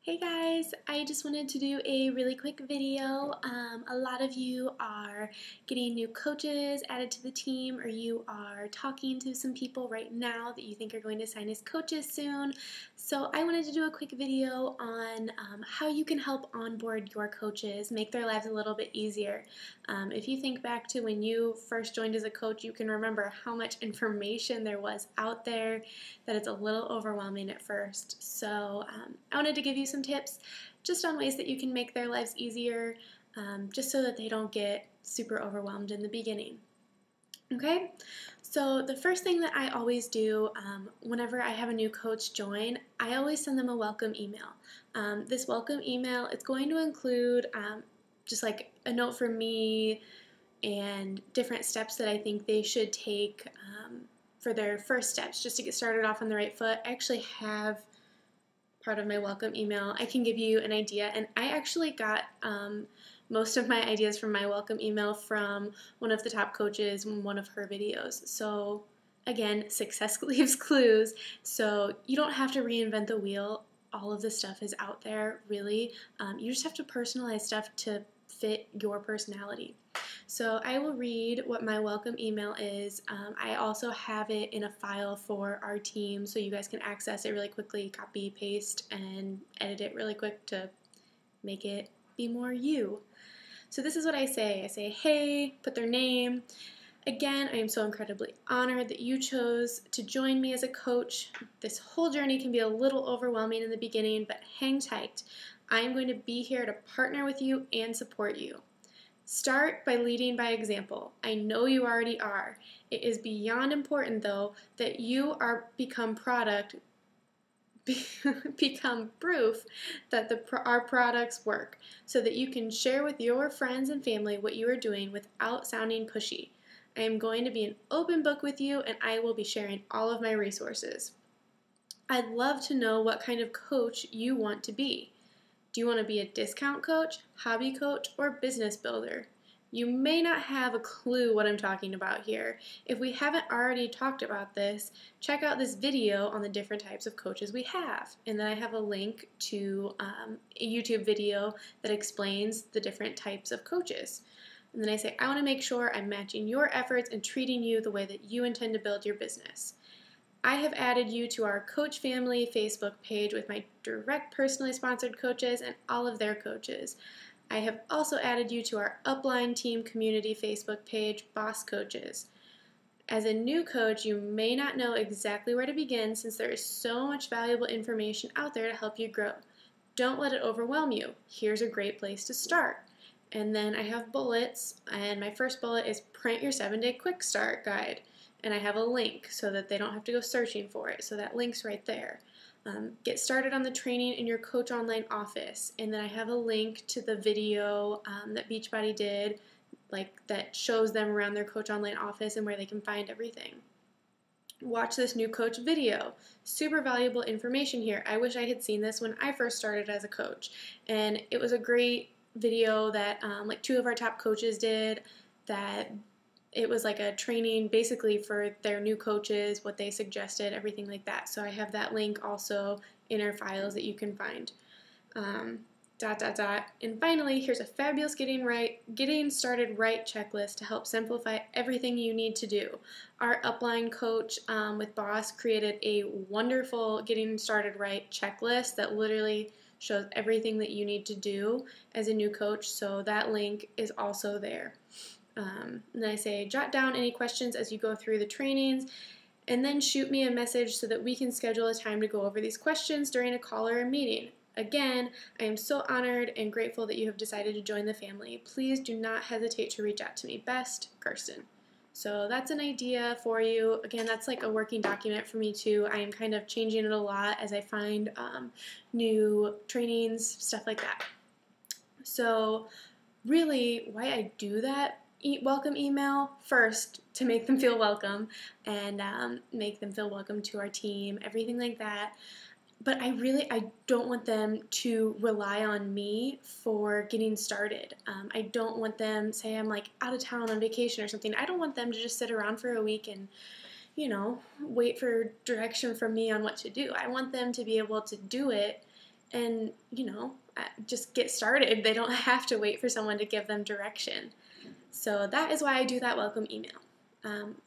Hey guys, I just wanted to do a really quick video. A lot of you are getting new coaches added to the team, or you are talking to some people right now that you think are going to sign as coaches soon. So I wanted to do a quick video on how you can help onboard your coaches, make their lives a little bit easier. If you think back to when you first joined as a coach, you can remember how much information there was out there that it's a little overwhelming at first. So I wanted to give you some tips just on ways that you can make their lives easier, just so that they don't get super overwhelmed in the beginning. Okay, so the first thing that I always do whenever I have a new coach join, I always send them a welcome email. This welcome email, it's going to include just like a note for me and different steps that I think they should take for their first steps, just to get started off on the right foot. I actually have part of my welcome email. I can give you an idea, and I actually got most of my ideas from my welcome email from one of the top coaches in one of her videos. So again, success leaves clues, so you don't have to reinvent the wheel. All of the stuff is out there, really. You just have to personalize stuff to fit your personality. So I will read what my welcome email is. I also have it in a file for our team, so you guys can access it really quickly, copy, paste, and edit it really quick to make it be more you. So this is what I say. I say, hey, put their name. Again, I am so incredibly honored that you chose to join me as a coach. This whole journey can be a little overwhelming in the beginning, but hang tight. I am going to be here to partner with you and support you. Start by leading by example. I know you already are. It is beyond important, though, that you become proof that our products work, so that you can share with your friends and family what you are doing without sounding pushy. I am going to be an open book with you, and I will be sharing all of my resources. I'd love to know what kind of coach you want to be. Do you want to be a discount coach, hobby coach, or business builder? You may not have a clue what I'm talking about here. If we haven't already talked about this, check out this video on the different types of coaches we have. And then I have a link to a YouTube video that explains the different types of coaches. And then I say, I want to make sure I'm matching your efforts and treating you the way that you intend to build your business. I have added you to our Coach Family Facebook page with my direct personally sponsored coaches and all of their coaches. I have also added you to our Upline Team Community Facebook page, Boss Coaches. As a new coach, you may not know exactly where to begin, since there is so much valuable information out there to help you grow. Don't let it overwhelm you. Here's a great place to start. And then I have bullets, and my first bullet is print your 7-day quick start guide. And I have a link so that they don't have to go searching for it. So that link's right there. Get started on the training in your Coach Online office. And then I have a link to the video that Beachbody did, that shows them around their Coach Online office and where they can find everything. Watch this new coach video. Super valuable information here. I wish I had seen this when I first started as a coach. And it was a great video that 2 of our top coaches did, that it was like a training basically for their new coaches, what they suggested, everything like that. So I have that link also in our files that you can find. And finally, here's a fabulous getting started right checklist to help simplify everything you need to do. Our upline coach with Boss created a wonderful getting started right checklist that literally shows everything that you need to do as a new coach. So that link is also there. And then I say, jot down any questions as you go through the trainings, and then shoot me a message so that we can schedule a time to go over these questions during a call or a meeting. Again, I am so honored and grateful that you have decided to join the family. Please do not hesitate to reach out to me. Best, Kirsten. So that's an idea for you. Again, that's like a working document for me too. I am kind of changing it a lot as I find new trainings, stuff like that. So really, why I do that welcome email, first, to make them feel welcome and make them feel welcome to our team, everything like that. But I don't want them to rely on me for getting started. I don't want them, say I'm like out of town on vacation or something, I don't want them to just sit around for a week and, wait for direction from me on what to do. I want them to be able to do it and, just get started. They don't have to wait for someone to give them direction. So that is why I do that welcome email.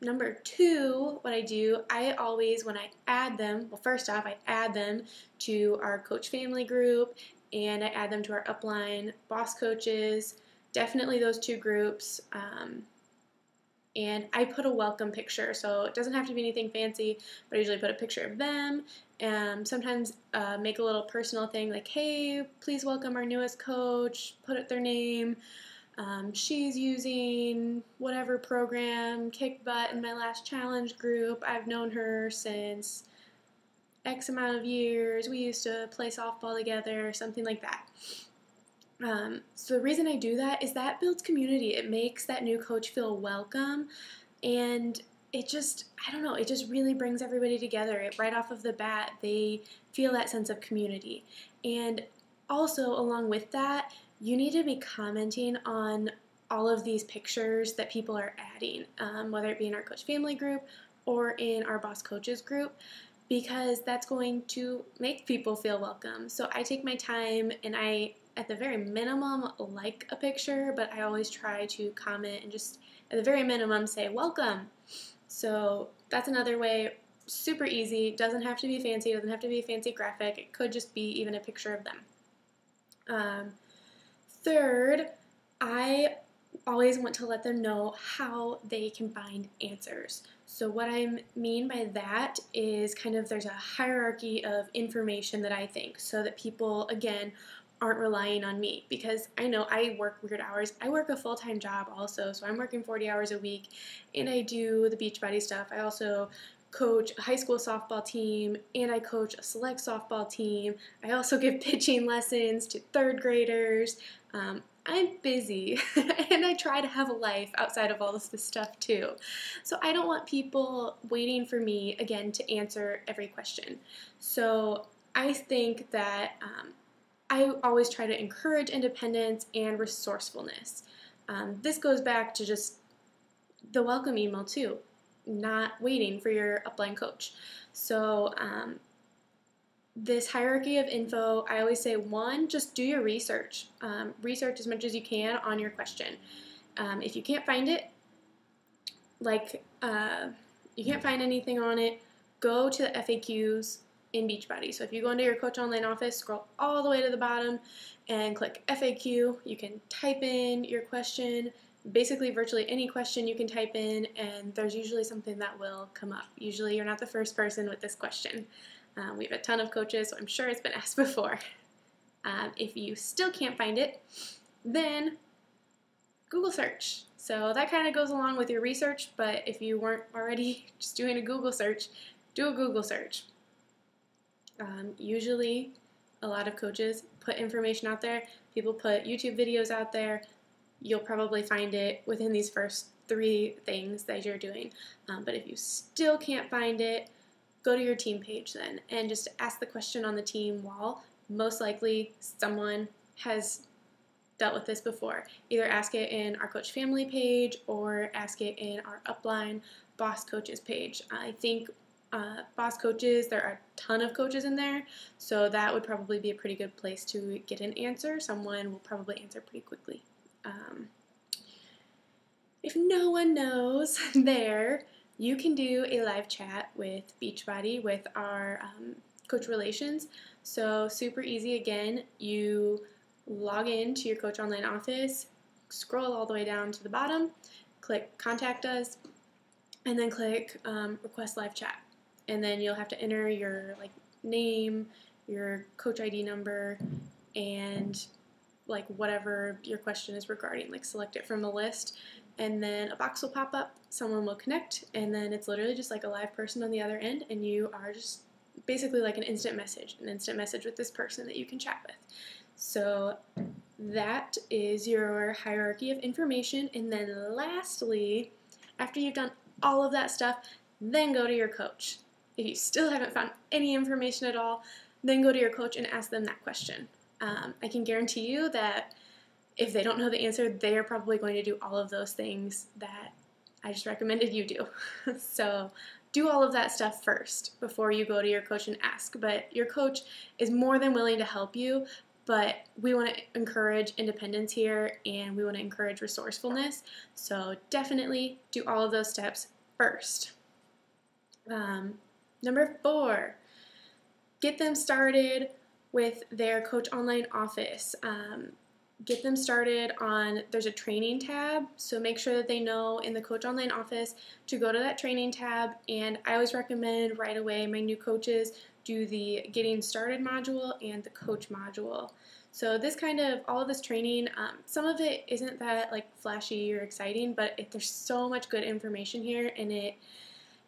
Number 2, what I do, I always, when I add them, well, first off, I add them to our coach family group, and I add them to our upline boss coaches, definitely those 2 groups, and I put a welcome picture, so it doesn't have to be anything fancy, but I usually put a picture of them, and sometimes make a little personal thing like, hey, please welcome our newest coach, put their name. She's using whatever program, kicked butt in my last challenge group. I've known her since X amount of years. We used to play softball together, something like that. So the reason I do that is that builds community. It makes that new coach feel welcome, and it just, I don't know, it just really brings everybody together. Right off of the bat, they feel that sense of community. And also, along with that, you need to be commenting on all of these pictures that people are adding, whether it be in our coach family group or in our boss coaches group, because that's going to make people feel welcome. So I take my time, and I, at the very minimum, like a picture, but I always try to comment and just, at the very minimum, say welcome. So that's another way, super easy, doesn't have to be fancy, doesn't have to be a fancy graphic, it could just be even a picture of them. Third, I always want to let them know how they can find answers. So what I mean by that is kind of there's a hierarchy of information that I think, so that people, again, aren't relying on me, because I know I work weird hours. I work a full-time job also, so I'm working 40 hours a week, and I do the Beachbody stuff. I also coach a high school softball team, and I coach a select softball team. I also give pitching lessons to 3rd graders. I'm busy, and I try to have a life outside of all this stuff too. So I don't want people waiting for me, again, to answer every question. So I think that I always try to encourage independence and resourcefulness. This goes back to just the welcome email too, not waiting for your upline coach. So this hierarchy of info, I always say, 1, just do your research. Research as much as you can on your question. If you can't find it, you can't find anything on it, go to the FAQs in Beachbody. So if you go into your Coach Online office, scroll all the way to the bottom and click FAQ. You can type in your question, basically virtually any question you can type in, and there's usually something that will come up. Usually you're not the first person with this question. We have a ton of coaches, so I'm sure it's been asked before. If you still can't find it, then Google search. So that kind of goes along with your research, but if you weren't already just doing a Google search, do a Google search. Usually, a lot of coaches put information out there. People put YouTube videos out there. You'll probably find it within these first 3 things that you're doing. But if you still can't find it, go to your team page then and just ask the question on the team wall. Most likely, someone has dealt with this before. Either ask it in our coach family page or ask it in our upline boss coaches page. I think boss coaches, there are a ton of coaches in there, so that would probably be a pretty good place to get an answer. Someone will probably answer pretty quickly. If no one knows there, you can do a live chat with Beachbody with our coach relations. So super easy. Again, you log in to your Coach Online office, scroll all the way down to the bottom, click Contact Us, and then click Request Live Chat. And then you'll have to enter your name, your coach ID number, and whatever your question is regarding. Select it from the list, and then a box will pop up. Someone will connect, and then it's literally just like a live person on the other end, and you are just basically like an instant message with this person that you can chat with. So that is your hierarchy of information. And then lastly, after you've done all of that stuff, then go to your coach. If you still haven't found any information at all, then go to your coach and ask them that question. I can guarantee you that if they don't know the answer, they are probably going to do all of those things that I just recommended you do. So do all of that stuff first before you go to your coach and ask. But your coach is more than willing to help you, but we want to encourage independence here, and we want to encourage resourcefulness. So definitely do all of those steps first. Number 4, get them started with their Coach Online office. Get them started on, there's a training tab, so make sure that they know in the Coach Online office to go to that training tab, and I always recommend right away my new coaches do the Getting Started module and the Coach module. So this all of this training, some of it isn't that like flashy or exciting, but there's so much good information here, and it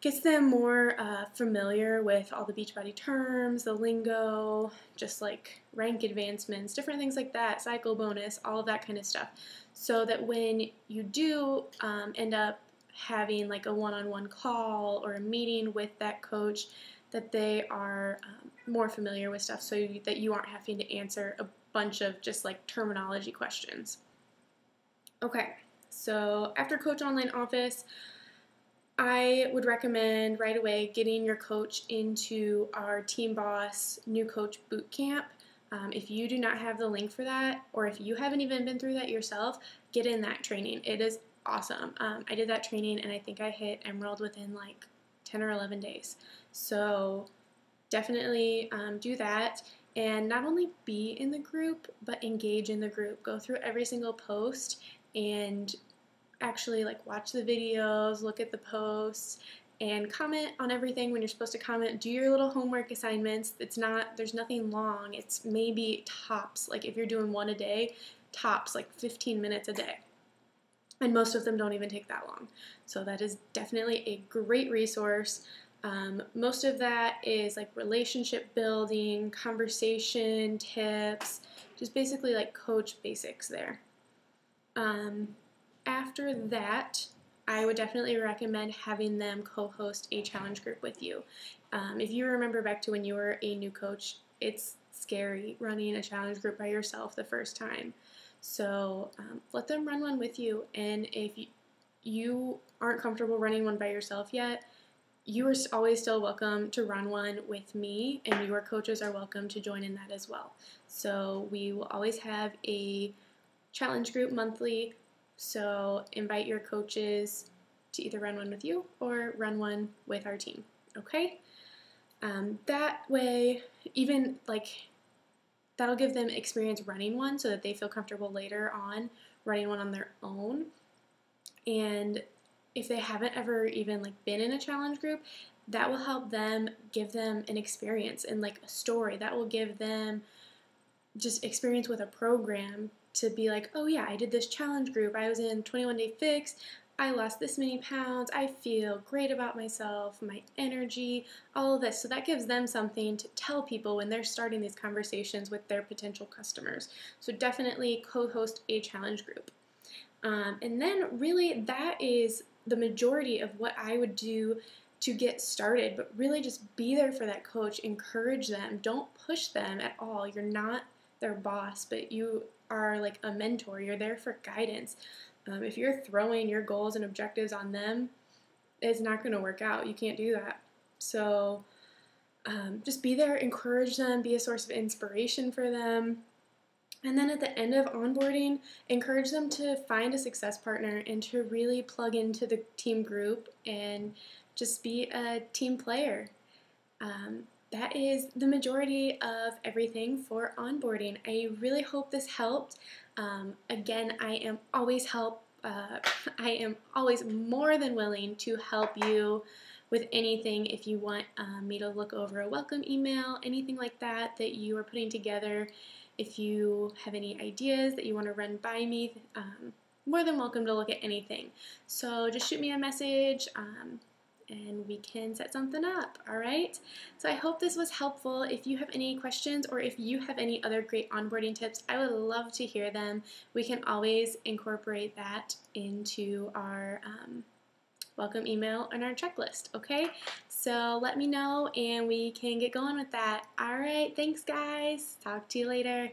gets them more familiar with all the Beachbody terms, the lingo, just like rank advancements, different things like that, cycle bonus, all of that kind of stuff. So that when you do end up having like a one-on-one call or a meeting with that coach, that they are more familiar with stuff, so that you aren't having to answer a bunch of just like terminology questions. Okay, so after Coach Online Office, I would recommend right away getting your coach into our Team Boss New Coach Bootcamp. If you do not have the link for that, or if you haven't even been through that yourself, get in that training. It is awesome. I did that training, and I think I hit Emerald within like 10 or 11 days. So definitely do that, and not only be in the group, but engage in the group. Go through every single post and actually like watch the videos, look at the posts, and comment on everything when you're supposed to comment. Do your little homework assignments. There's nothing long. It's maybe tops, like if you're doing one a day, tops like 15 minutes a day. And most of them don't even take that long. So that is definitely a great resource. Most of that is like relationship building, conversation tips, just basically like coach basics there. After that, I would definitely recommend having them co-host a challenge group with you. If you remember back to when you were a new coach, it's scary running a challenge group by yourself the first time. So let them run one with you, and if you aren't comfortable running one by yourself yet, you are always still welcome to run one with me, and your coaches are welcome to join in that as well. So we will always have a challenge group monthly, so invite your coaches to either run one with you or run one with our team, okay? That way, even like, that'll give them experience running one so that they feel comfortable later on running one on their own. And if they haven't ever even like been in a challenge group, that will help them, give them an experience and like a story. That will give them just experience with a program to be like, oh yeah, I did this challenge group. I was in 21 Day Fix. I lost this many pounds. I feel great about myself, my energy, all of this. So that gives them something to tell people when they're starting these conversations with their potential customers. So definitely co-host a challenge group. And then really that is the majority of what I would do to get started, but really just be there for that coach, encourage them, don't push them at all. You're not their boss, but you are like a mentor. You're there for guidance. If you're throwing your goals and objectives on them, it's not going to work out. You can't do that. So just be there, encourage them, be a source of inspiration for them. And then at the end of onboarding, encourage them to find a success partner and to really plug into the team group and just be a team player. That is the majority of everything for onboarding. I really hope this helped. Again, I am always more than willing to help you with anything. If you want me to look over a welcome email, anything like that that you are putting together, if you have any ideas that you want to run by me, more than welcome to look at anything. So just shoot me a message and we can set something up, all right? So I hope this was helpful. If you have any questions or if you have any other great onboarding tips, I would love to hear them. We can always incorporate that into our welcome email and our checklist, okay? So let me know and we can get going with that. All right, thanks guys. Talk to you later.